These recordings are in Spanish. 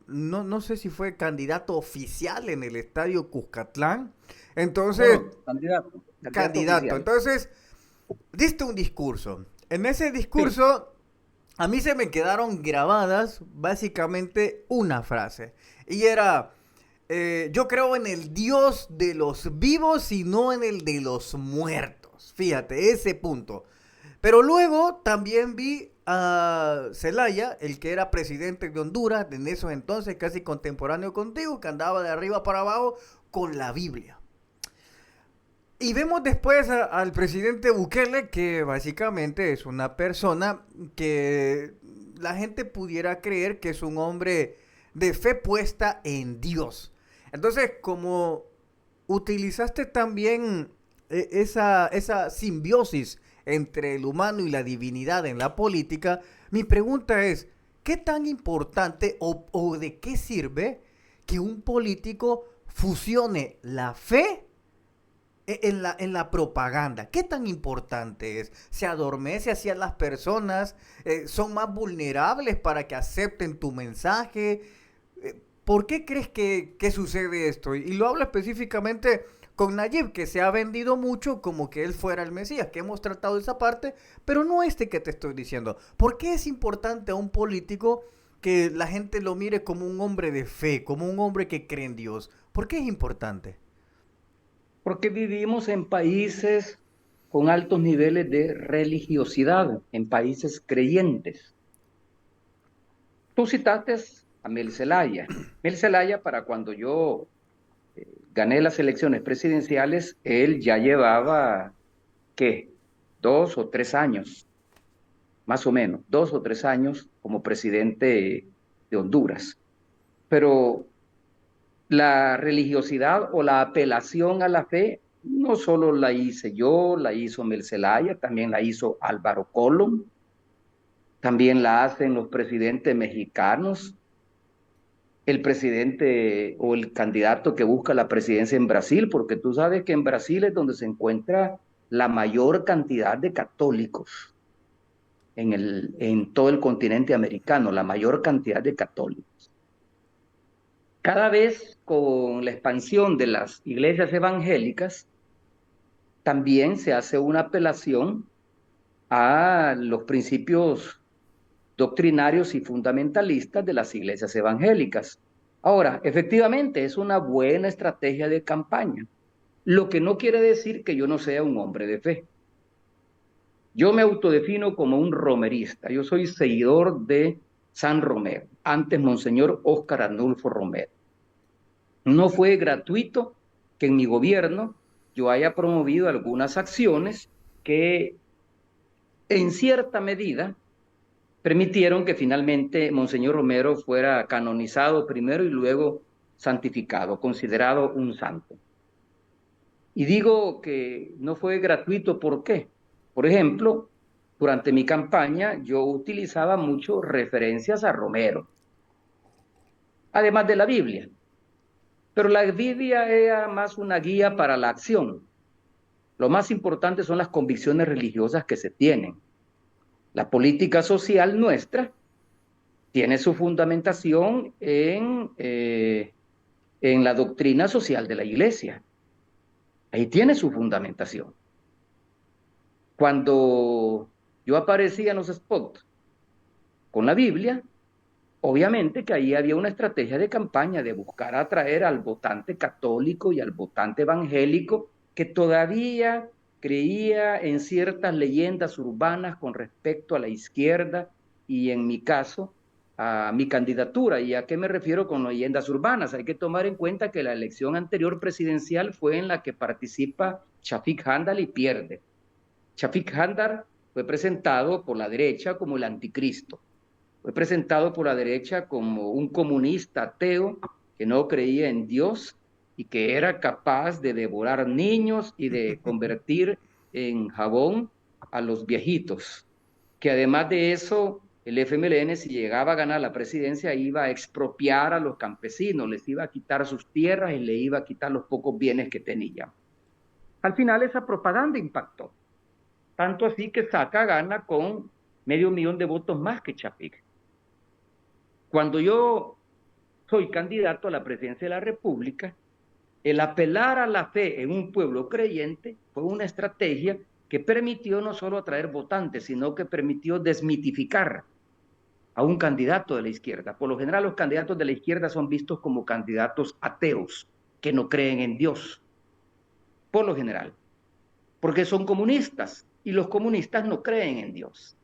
no sé si fue candidato oficial en el estadio Cuscatlán. No, Entonces, no, candidato candidato. oficial. Entonces, diste un discurso. En ese Sí, discurso, a mí se me quedaron grabadas básicamente una frase. Y era, yo creo en el Dios de los vivos y no en el de los muertos. Fíjate, ese punto. Pero luego también vi a Zelaya, el que era presidente de Honduras en esos entonces, casi contemporáneo contigo, que andaba de arriba para abajo con la Biblia. Y vemos después al presidente Bukele, que básicamente es una persona que la gente pudiera creer que es un hombre de fe puesta en Dios. Entonces, como utilizaste también esa simbiosis entre el humano y la divinidad en la política, mi pregunta es, ¿qué tan importante o de qué sirve que un político fusione la fe en la propaganda? ¿Qué tan importante es? ¿Se adormece hacia las personas? ¿Son más vulnerables para que acepten tu mensaje? ¿Por qué crees que sucede esto? Y lo hablo específicamente con Nayib, que se ha vendido mucho como que él fuera el Mesías, que hemos tratado esa parte, pero no este que te estoy diciendo. ¿Por qué es importante a un político que la gente lo mire como un hombre de fe, como un hombre que cree en Dios? ¿Por qué es importante? porque vivimos en países con altos niveles de religiosidad, en países creyentes. Tú citaste a Mel Zelaya. Mel Zelaya, para cuando yo gané las elecciones presidenciales, él ya llevaba, ¿qué? 2 o 3 años, más o menos, 2 o 3 años como presidente de Honduras. Pero la religiosidad o la apelación a la fe no solo la hice yo, la hizo Mel Zelaya, también la hizo Álvaro Colom, también la hacen los presidentes mexicanos, el presidente o el candidato que busca la presidencia en Brasil, porque tú sabes que en Brasil es donde se encuentra la mayor cantidad de católicos en todo el continente americano, la mayor cantidad de católicos. Cada vez con la expansión de las iglesias evangélicas, también se hace una apelación a los principios doctrinarios y fundamentalistas de las iglesias evangélicas. Ahora, efectivamente, es una buena estrategia de campaña, lo que no quiere decir que yo no sea un hombre de fe. Yo me autodefino como un romerista, yo soy seguidor de San Romero, antes Monseñor Óscar Arnulfo Romero. No fue gratuito que en mi gobierno yo haya promovido algunas acciones que en cierta medida permitieron que finalmente Monseñor Romero fuera canonizado primero y luego santificado, considerado un santo. Y digo que no fue gratuito, ¿por qué? Por ejemplo, durante mi campaña yo utilizaba mucho referencias a Romero, además de la Biblia. Pero la Biblia era más una guía para la acción. Lo más importante son las convicciones religiosas que se tienen. La política social nuestra tiene su fundamentación en la doctrina social de la iglesia. Ahí tiene su fundamentación. Cuando yo aparecía en los spots con la Biblia, obviamente que ahí había una estrategia de campaña de buscar atraer al votante católico y al votante evangélico que todavía creía en ciertas leyendas urbanas con respecto a la izquierda y en mi caso a mi candidatura. ¿Y a qué me refiero con leyendas urbanas? Hay que tomar en cuenta que la elección anterior presidencial fue en la que participa Shafik Handal y pierde. Shafik Handal fue presentado por la derecha como el anticristo. Fue presentado por la derecha como un comunista ateo que no creía en Dios y que era capaz de devorar niños y de convertir en jabón a los viejitos. Que además de eso, el FMLN, si llegaba a ganar la presidencia, iba a expropiar a los campesinos, les iba a quitar sus tierras y le iba a quitar los pocos bienes que tenían. Al final esa propaganda impactó, tanto así que Saca gana con 500,000 de votos más que Chapik. Cuando yo soy candidato a la presidencia de la República, el apelar a la fe en un pueblo creyente fue una estrategia que permitió no solo atraer votantes, sino que permitió desmitificar a un candidato de la izquierda. Por lo general, los candidatos de la izquierda son vistos como candidatos ateos, que no creen en Dios, por lo general, porque son comunistas, y los comunistas no creen en Dios,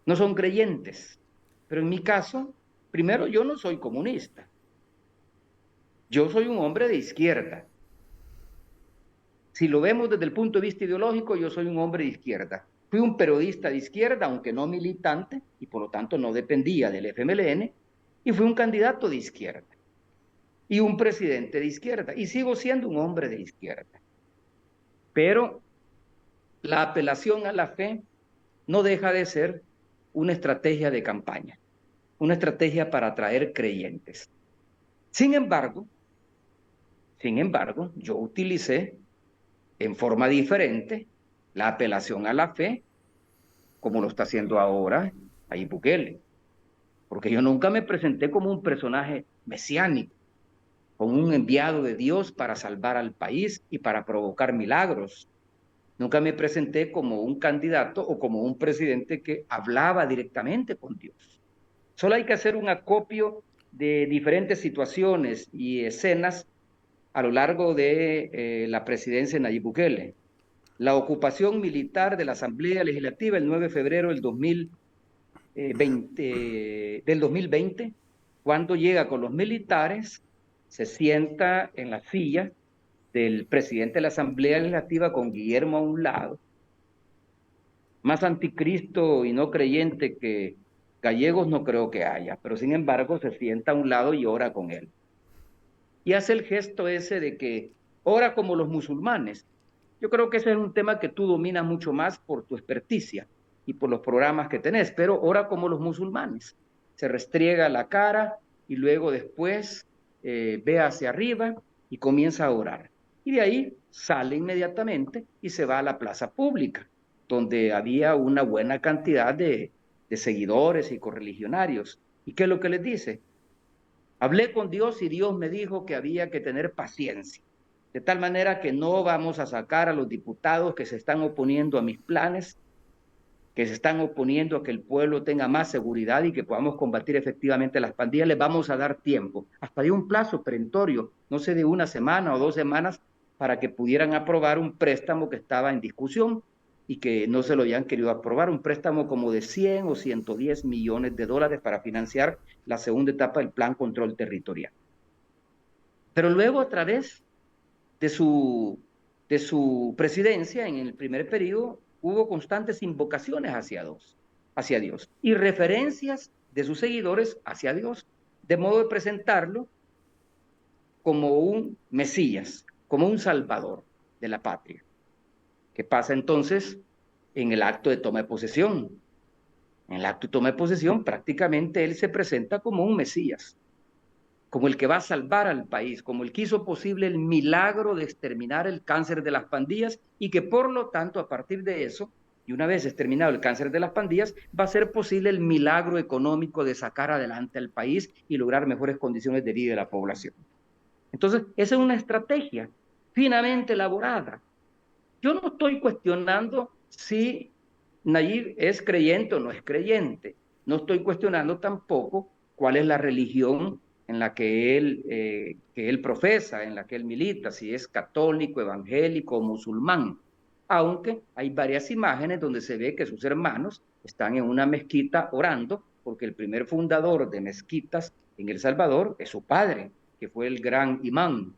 no son creyentes. Pero en mi caso, primero, yo no soy comunista, yo soy un hombre de izquierda. Si lo vemos desde el punto de vista ideológico, yo soy un hombre de izquierda. Fui un periodista de izquierda, aunque no militante, y por lo tanto no dependía del FMLN, y fui un candidato de izquierda, y un presidente de izquierda, y sigo siendo un hombre de izquierda. Pero la apelación a la fe no deja de ser una estrategia de campaña, una estrategia para atraer creyentes. Sin embargo, yo utilicé en forma diferente la apelación a la fe, como lo está haciendo ahora Nayib Bukele, porque yo nunca me presenté como un personaje mesiánico, como un enviado de Dios para salvar al país y para provocar milagros. Nunca me presenté como un candidato o como un presidente que hablaba directamente con Dios. Solo hay que hacer un acopio de diferentes situaciones y escenas a lo largo de la presidencia de Nayib Bukele. La ocupación militar de la Asamblea Legislativa el 9 de febrero del 2020, cuando llega con los militares, se sienta en la silla del presidente de la Asamblea Legislativa con Guillermo a un lado, más anticristo y no creyente que Gallegos no creo que haya, pero sin embargo se sienta a un lado y ora con él. Y hace el gesto ese de que ora como los musulmanes. Yo creo que ese es un tema que tú dominas mucho más por tu experticia y por los programas que tenés, pero ora como los musulmanes. Se restriega la cara y luego después ve hacia arriba y comienza a orar. Y de ahí sale inmediatamente y se va a la plaza pública, donde había una buena cantidad de seguidores y correligionarios. ¿Y qué es lo que les dice? Hablé con Dios y Dios me dijo que había que tener paciencia, de tal manera que no vamos a sacar a los diputados que se están oponiendo a mis planes, que se están oponiendo a que el pueblo tenga más seguridad y que podamos combatir efectivamente las pandillas. Les vamos a dar tiempo, hasta de un plazo perentorio, no sé, de una semana o 2 semanas, para que pudieran aprobar un préstamo que estaba en discusión y que no se lo habían querido aprobar, un préstamo como de 100 o 110 millones de dólares para financiar la segunda etapa del Plan Control Territorial. Pero luego, a través de su presidencia, en el primer periodo, hubo constantes invocaciones hacia Dios y referencias de sus seguidores hacia Dios, de modo de presentarlo como un Mesías, como un Salvador de la patria. ¿Qué pasa entonces en el acto de toma de posesión? En el acto de toma de posesión, prácticamente él se presenta como un Mesías, como el que va a salvar al país, como el que hizo posible el milagro de exterminar el cáncer de las pandillas y que por lo tanto a partir de eso, y una vez exterminado el cáncer de las pandillas, va a ser posible el milagro económico de sacar adelante al país y lograr mejores condiciones de vida de la población. Entonces, esa es una estrategia finamente elaborada. Yo no estoy cuestionando si Nayib es creyente o no es creyente. No estoy cuestionando tampoco cuál es la religión en la que él profesa, en la que él milita, si es católico, evangélico o musulmán. Aunque hay varias imágenes donde se ve que sus hermanos están en una mezquita orando, porque el primer fundador de mezquitas en El Salvador es su padre, que fue el gran imán.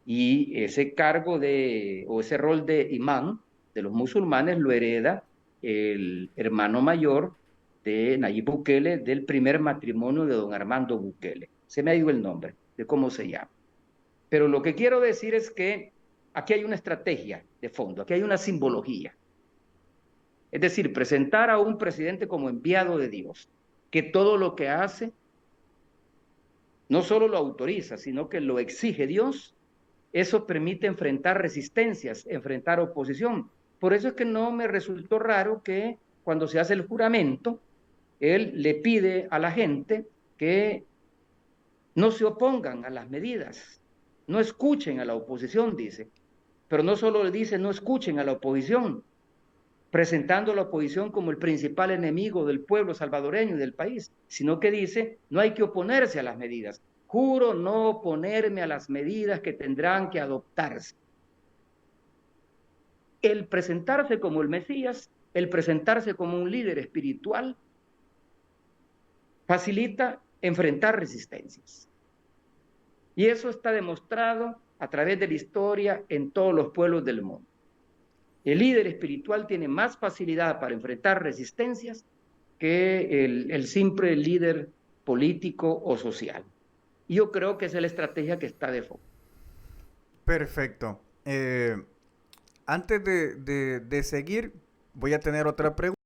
Y ese cargo o ese rol de imán de los musulmanes lo hereda el hermano mayor de Nayib Bukele, del primer matrimonio de don Armando Bukele. Se me ha ido el nombre de cómo se llama. Pero lo que quiero decir es que aquí hay una estrategia de fondo, aquí hay una simbología. Es decir, presentar a un presidente como enviado de Dios, que todo lo que hace no solo lo autoriza, sino que lo exige Dios. Eso permite enfrentar resistencias, enfrentar oposición. Por eso es que no me resultó raro que cuando se hace el juramento, él le pide a la gente que no se opongan a las medidas, no escuchen a la oposición, dice. Pero no solo le dice no escuchen a la oposición, presentando a la oposición como el principal enemigo del pueblo salvadoreño y del país, sino que dice no hay que oponerse a las medidas. Juro no oponerme a las medidas que tendrán que adoptarse. El presentarse como el Mesías, el presentarse como un líder espiritual, facilita enfrentar resistencias. Y eso está demostrado a través de la historia en todos los pueblos del mundo. El líder espiritual tiene más facilidad para enfrentar resistencias que el simple líder político o social. Y yo creo que esa es la estrategia que está de fondo. Perfecto. Antes de seguir, voy a tener otra pregunta.